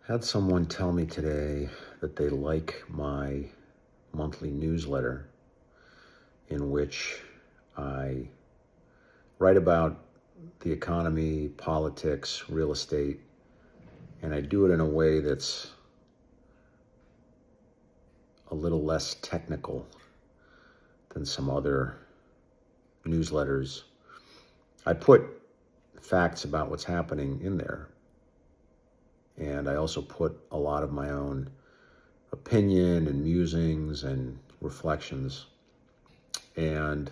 Had someone tell me today that they like my monthly newsletter in which I write about the economy, politics, real estate, and I do it in a way that's a little less technical than some other newsletters. I put facts about what's happening in there, and I also put a lot of my own opinion and musings and reflections, and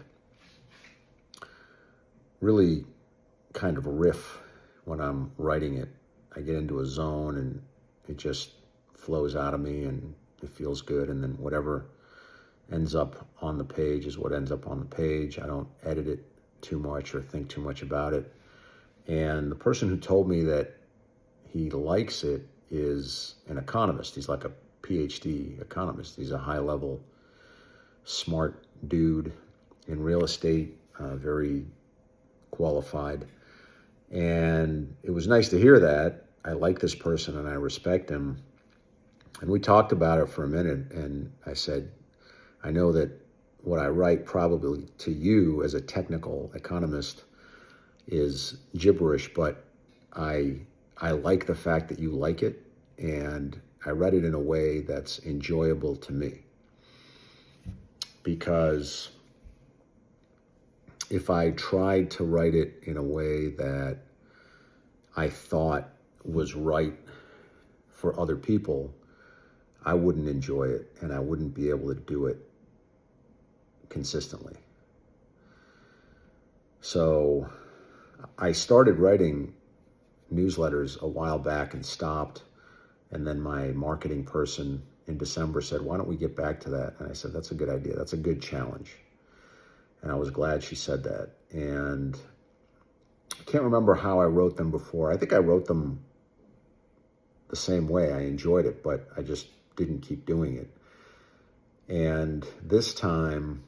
really kind of riff when I'm writing it. I get into a zone and it just flows out of me and it feels good, and then whatever ends up on the page is what ends up on the page. I don't edit it too much or think too much about it. And the person who told me that he likes it is an economist. He's like a PhD economist. He's a high-level, smart dude in real estate, very qualified. And it was nice to hear that. I like this person and I respect him. And we talked about it for a minute, and I said, I know that what I write probably to you as a technical economist is gibberish, but I like the fact that you like it, and I read it in a way that's enjoyable to me. Because if I tried to write it in a way that I thought was right for other people, I wouldn't enjoy it and I wouldn't be able to do it consistently. So I started writing newsletters a while back and stopped. And then my marketing person in December said, why don't we get back to that? And I said, that's a good idea. That's a good challenge. And I was glad she said that. And I can't remember how I wrote them before. I think I wrote them the same way. I enjoyed it, but I just didn't keep doing it. And this time,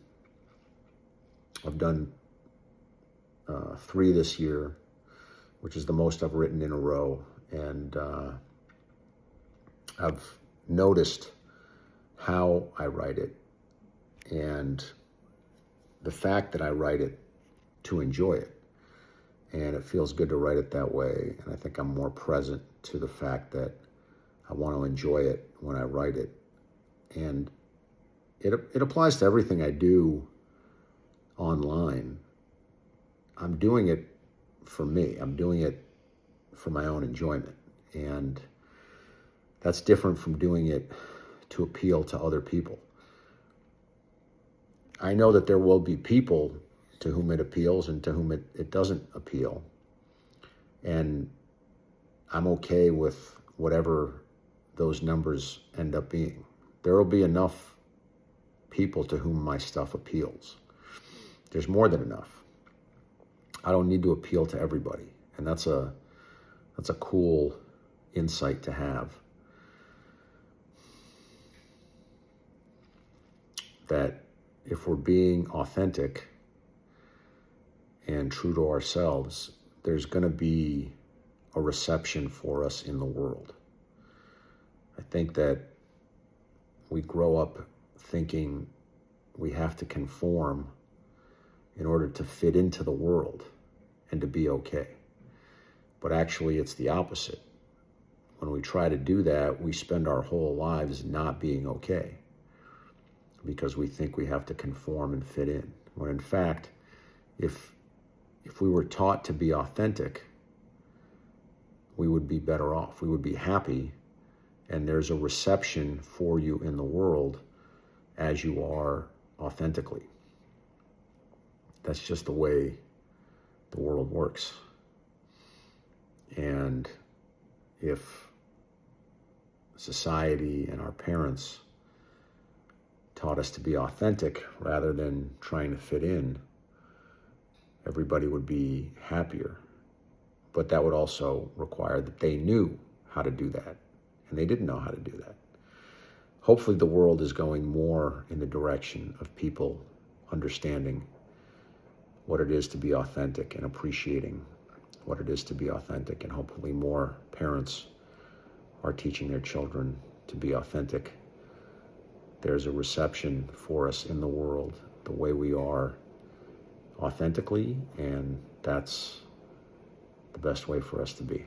I've done 3 this year, which is the most I've written in a row. And I've noticed how I write it and the fact that I write it to enjoy it. And it feels good to write it that way. And I think I'm more present to the fact that I want to enjoy it when I write it. And it applies to everything I do online. I'm doing it for me. I'm doing it for my own enjoyment. And that's different from doing it to appeal to other people. I know that there will be people to whom it appeals and to whom it doesn't appeal. And I'm okay with whatever those numbers end up being. There will be enough people to whom my stuff appeals. There's more than enough. I don't need to appeal to everybody. And that's a cool insight to have. That if we're being authentic and true to ourselves, there's going to be a reception for us in the world. I think that we grow up thinking we have to conform in order to fit into the world and to be okay. But actually, it's the opposite. When we try to do that, we spend our whole lives not being okay because we think we have to conform and fit in. When in fact, if we were taught to be authentic, we would be better off. We would be happy, and there's a reception for you in the world as you are authentically. That's just the way the world works. And if society and our parents taught us to be authentic rather than trying to fit in, everybody would be happier. But that would also require that they knew how to do that, and they didn't know how to do that. Hopefully the world is going more in the direction of people understanding what it is to be authentic and appreciating what it is to be authentic, and hopefully more parents are teaching their children to be authentic, there's a reception for us in the world, the way we are authentically, and that's the best way for us to be.